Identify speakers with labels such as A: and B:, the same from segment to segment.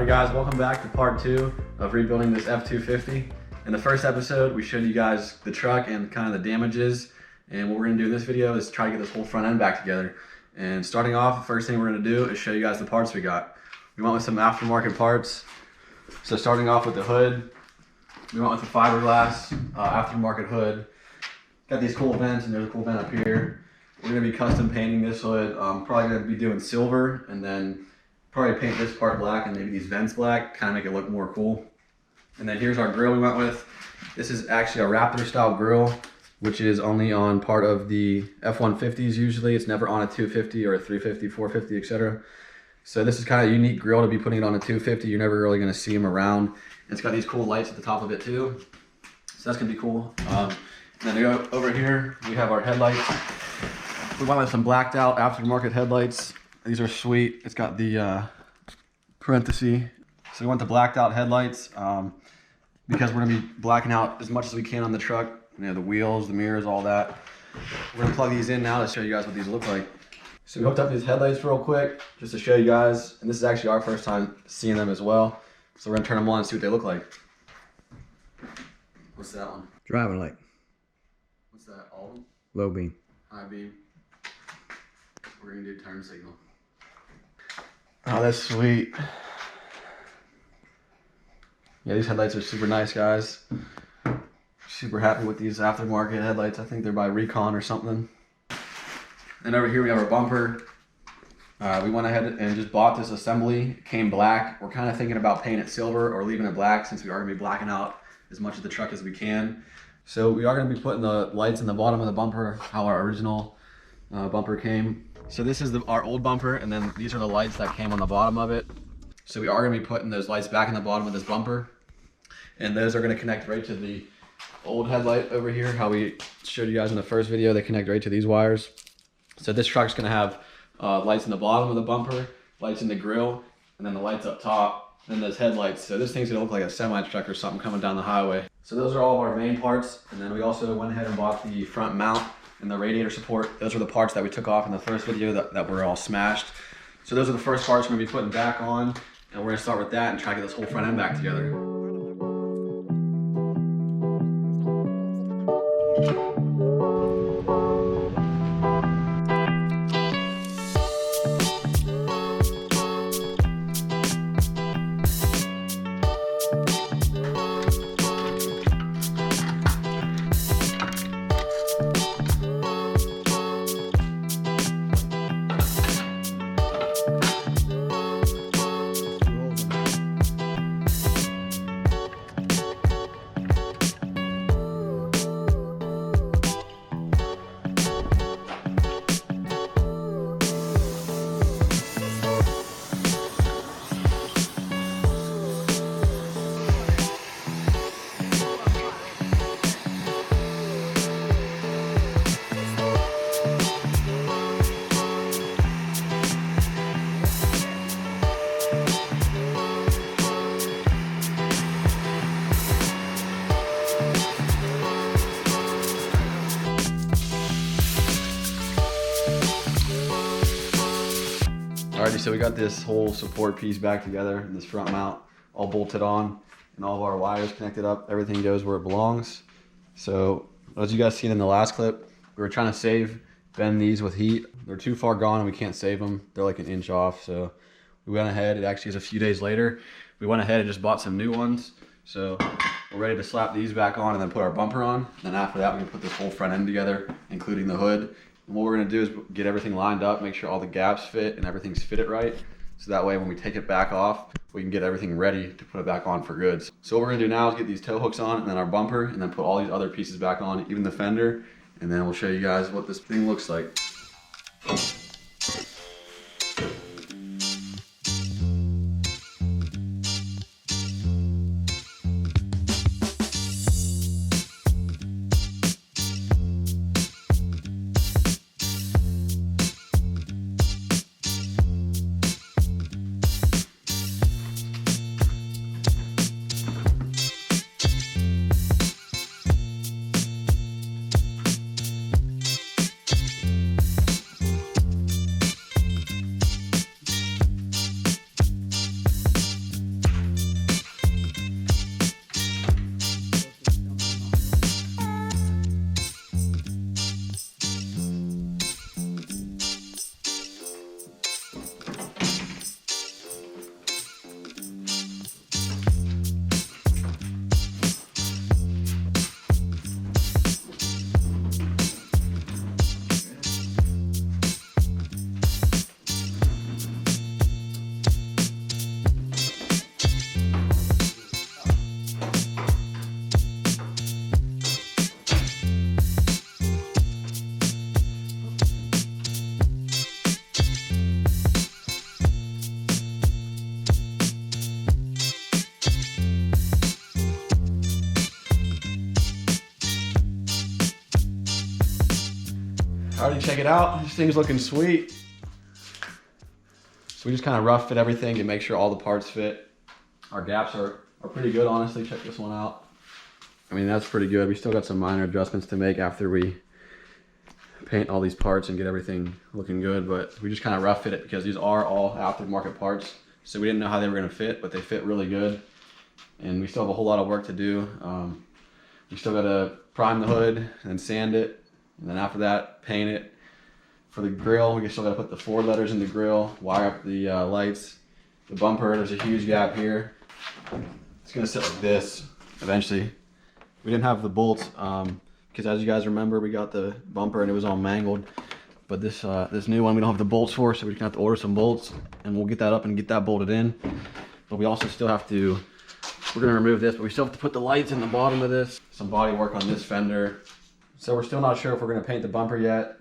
A: Alright guys, welcome back to part 2 of rebuilding this F250. In the first episode, we showed you guys the truck and kind of the damages. And what we're going to do in this video is try to get this whole front end back together. And starting off, the first thing we're going to do is show you guys the parts we got. We went with some aftermarket parts. So starting off with the hood, we went with the fiberglass aftermarket hood. Got these cool vents, and there's a cool vent up here. We're going to be custom painting this hood. Probably going to be doing silver, and then probably paint this part black and maybe these vents black, kind of make it look more cool. And then here's our grill we went with. This is actually a Raptor style grill, which is only on part of the F150s usually. It's never on a 250 or a 350, 450, etc. So this is kind of a unique grill to be putting it on a 250. You're never really going to see them around. And it's got these cool lights at the top of it too. So that's going to be cool. And then over here, we have our headlights. We went with some blacked out aftermarket headlights. These are sweet. It's got the parenthesis. So we went to blacked out headlights because we're gonna be blacking out as much as we can on the truck. You know, the wheels, the mirrors, all that. We're gonna plug these in now to show you guys what these look like. So we hooked up these headlights real quick just to show you guys. And this is actually our first time seeing them as well. So we're gonna turn them on and see what they look like. What's that one?
B: Driving light.
A: What's that? All?
B: Low beam.
A: High beam. We're gonna do turn signal. Oh, that's sweet. Yeah, these headlights are super nice, guys. Super happy with these aftermarket headlights. I think they're by Recon or something. And over here we have our bumper. We went ahead and just bought this assembly. It came black. We're kind of thinking about painting it silver or leaving it black since we are gonna be blacking out as much of the truck as we can. So we are gonna be putting the lights in the bottom of the bumper, how our original bumper came. So this is our old bumper, and then these are the lights that came on the bottom of it. So we are going to be putting those lights back in the bottom of this bumper, and those are going to connect right to the old headlight over here, how we showed you guys in the first video. They connect right to these wires. So this truck's going to have lights in the bottom of the bumper, lights in the grill, and then the lights up top, and then those headlights. So this thing's going to look like a semi-truck or something coming down the highway. So those are all of our main parts, and then we also went ahead and bought the front mount and the radiator support. Those are the parts that we took off in the first video that were all smashed. So those are the first parts we're gonna be putting back on, and we're gonna start with that and try to get this whole front end back together. Alrighty, so we got this whole support piece back together, and this front mount all bolted on, and all of our wires connected up. Everything goes where it belongs. So as you guys seen in the last clip, we were trying to bend these with heat. They're too far gone and we can't save them. They're like an inch off. So we went ahead, it actually is a few days later, we went ahead and just bought some new ones. So we're ready to slap these back on and then put our bumper on. And then after that, we can put this whole front end together, including the hood. And what we're gonna do is get everything lined up, make sure all the gaps fit and everything's fitted right. So that way when we take it back off, we can get everything ready to put it back on for good. So what we're gonna do now is get these tow hooks on and then our bumper, and then put all these other pieces back on, even the fender. And then we'll show you guys what this thing looks like. Already check it out. This thing's looking sweet. So we just kind of rough fit everything to make sure all the parts fit. Our gaps are pretty good, honestly. Check this one out. I mean, that's pretty good. We still got some minor adjustments to make after we paint all these parts and get everything looking good, but we just kind of rough fit it because these are all aftermarket parts. So we didn't know how they were gonna fit, but they fit really good. And we still have a whole lot of work to do. We still gotta prime the hood and sand it. And then after that, paint it. For the grill, we still gotta put the Ford letters in the grill, wire up the lights. The bumper, there's a huge gap here. It's gonna sit like this eventually. We didn't have the bolts, because as you guys remember, we got the bumper and it was all mangled. But this new one, we don't have the bolts for, so we're gonna have to order some bolts and we'll get that up and get that bolted in. But we also still have to, we're gonna remove this, but we still have to put the lights in the bottom of this. Some body work on this fender. So we're still not sure if we're gonna paint the bumper yet.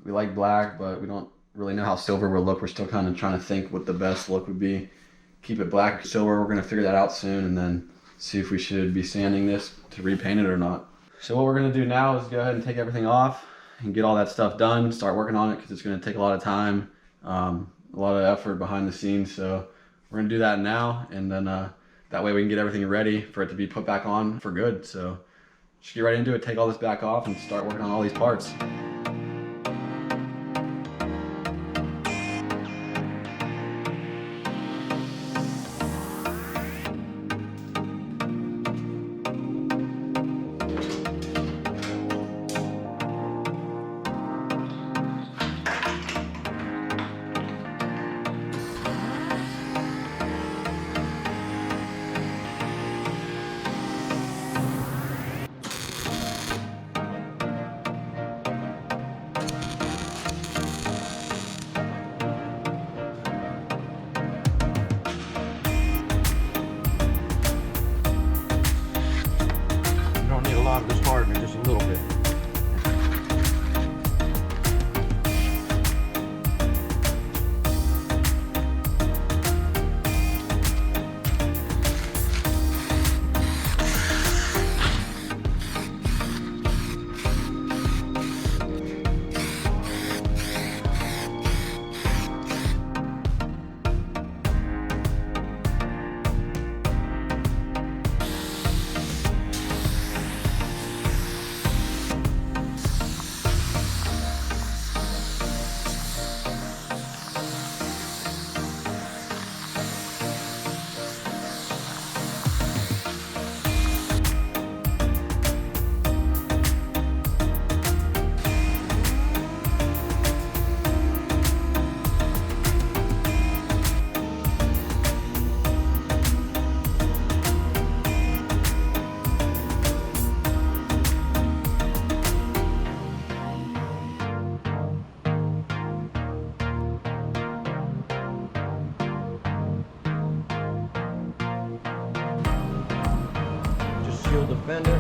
A: We like black, but we don't really know how silver will look. We're still kind of trying to think what the best look would be. Keep it black or silver. We're gonna figure that out soon and then see if we should be sanding this to repaint it or not. So what we're gonna do now is go ahead and take everything off and get all that stuff done, start working on it because it's gonna take a lot of time, a lot of effort behind the scenes. So we're gonna do that now, and then that way we can get everything ready for it to be put back on for good. So just get right into it, take all this back off and start working on all these parts.
B: Of this hardener just a little bit. Seal the fender.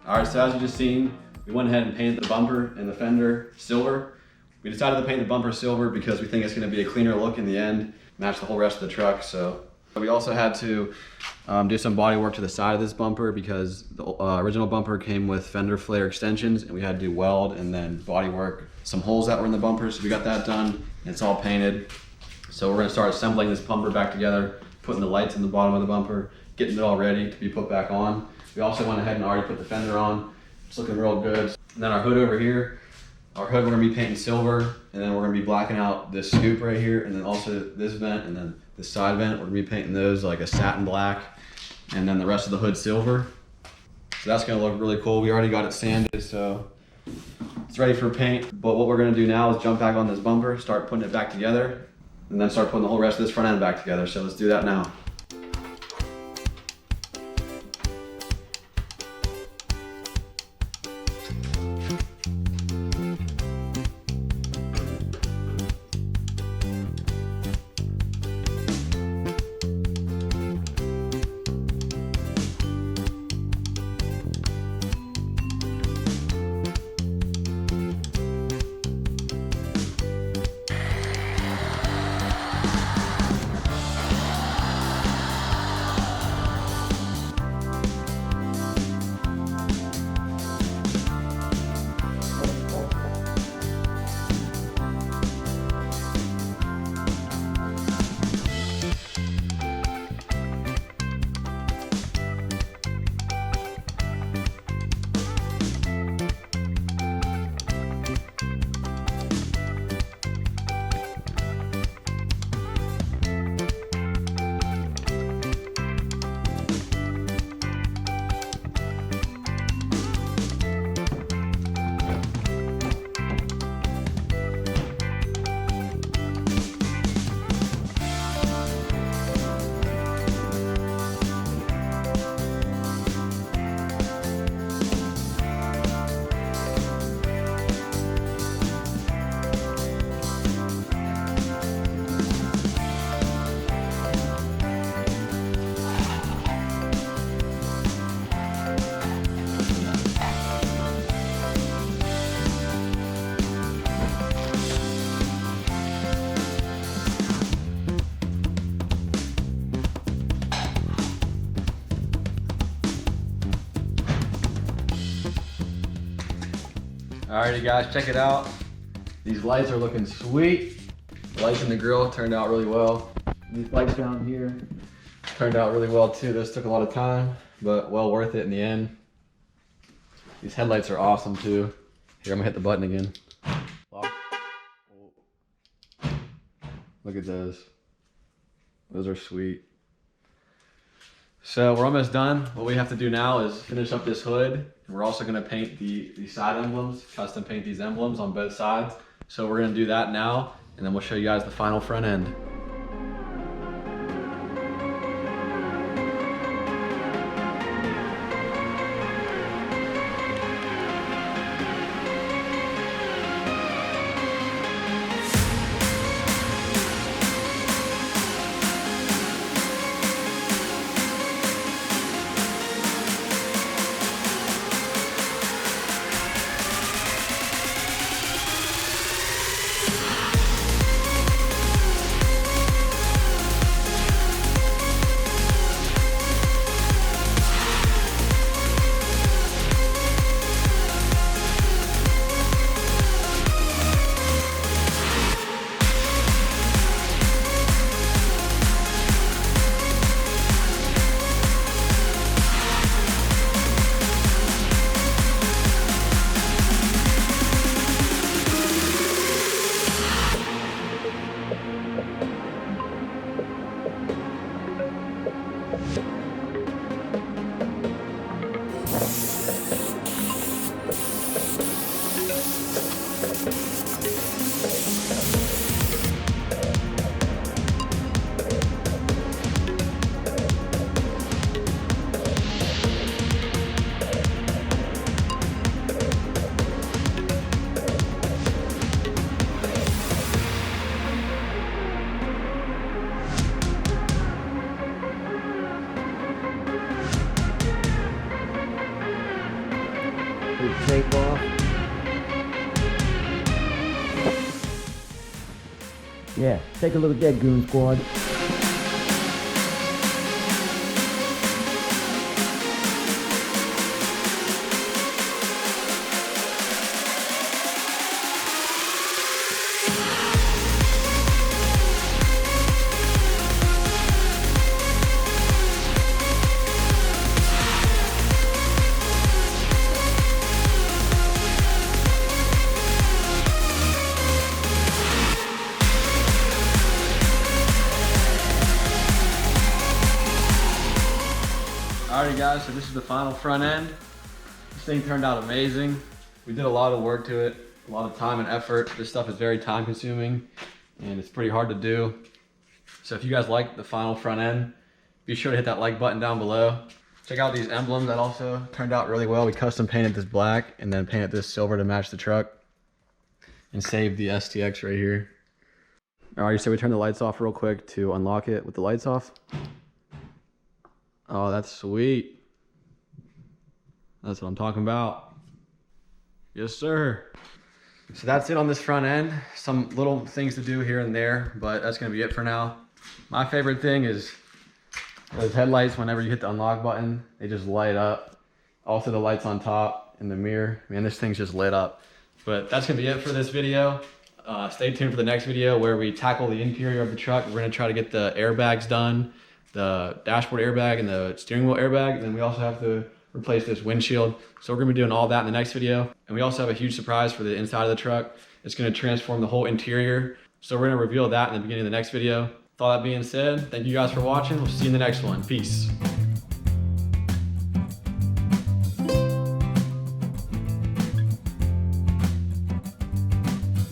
A: All right, so as you just seen, we went ahead and painted the bumper and the fender silver. We decided to paint the bumper silver because we think it's going to be a cleaner look in the end, match the whole rest of the truck. So we also had to do some body work to the side of this bumper because the original bumper came with fender flare extensions, and we had to do weld and then body work some holes that were in the bumper. So we got that done, and it's all painted. So we're going to start assembling this bumper back together, putting the lights in the bottom of the bumper, getting it all ready to be put back on. We also went ahead and already put the fender on. It's looking real good. And then our hood over here, our hood we're gonna be painting silver, and then we're gonna be blacking out this scoop right here, and then also this vent, and then this side vent, we're gonna be painting those like a satin black, and then the rest of the hood silver. So that's gonna look really cool. We already got it sanded, so it's ready for paint. But what we're gonna do now is jump back on this bumper, start putting it back together, and then start putting the whole rest of this front end back together. So let's do that now. Alrighty guys, check it out. These lights are looking sweet. The lights in the grill turned out really well. These lights down here turned out really well too. This took a lot of time, but well worth it in the end. These headlights are awesome too. Here, I'm gonna hit the button again. Look at those. Those are sweet. So we're almost done. What we have to do now is finish up this hood. And we're also gonna paint the side emblems, custom paint these emblems on both sides. So we're gonna do that now, and then we'll show you guys the final front end.
B: Tape off. Yeah, take a look at that, Goon Squad.
A: Alrighty guys, so this is the final front end. This thing turned out amazing. We did a lot of work to it, a lot of time and effort. This stuff is very time consuming and it's pretty hard to do. So if you guys like the final front end, be sure to hit that like button down below. Check out these emblems that also turned out really well. We custom painted this black and then painted this silver to match the truck and saved the STX right here. Alright, so we turned the lights off real quick to unlock it with the lights off. Oh, that's sweet. That's what I'm talking about. Yes, sir. So that's it on this front end. Some little things to do here and there, but that's gonna be it for now. My favorite thing is those headlights. Whenever you hit the unlock button, they just light up. Also the lights on top in the mirror. Man, this thing's just lit up. But that's gonna be it for this video. Stay tuned for the next video where we tackle the interior of the truck. We're gonna try to get the airbags done, the dashboard airbag and the steering wheel airbag, and then we also have to replace this windshield. So we're gonna be doing all that in the next video. And we also have a huge surprise for the inside of the truck. It's gonna transform the whole interior. So we're gonna reveal that in the beginning of the next video. With all that being said, thank you guys for watching. We'll see you in the next one. Peace.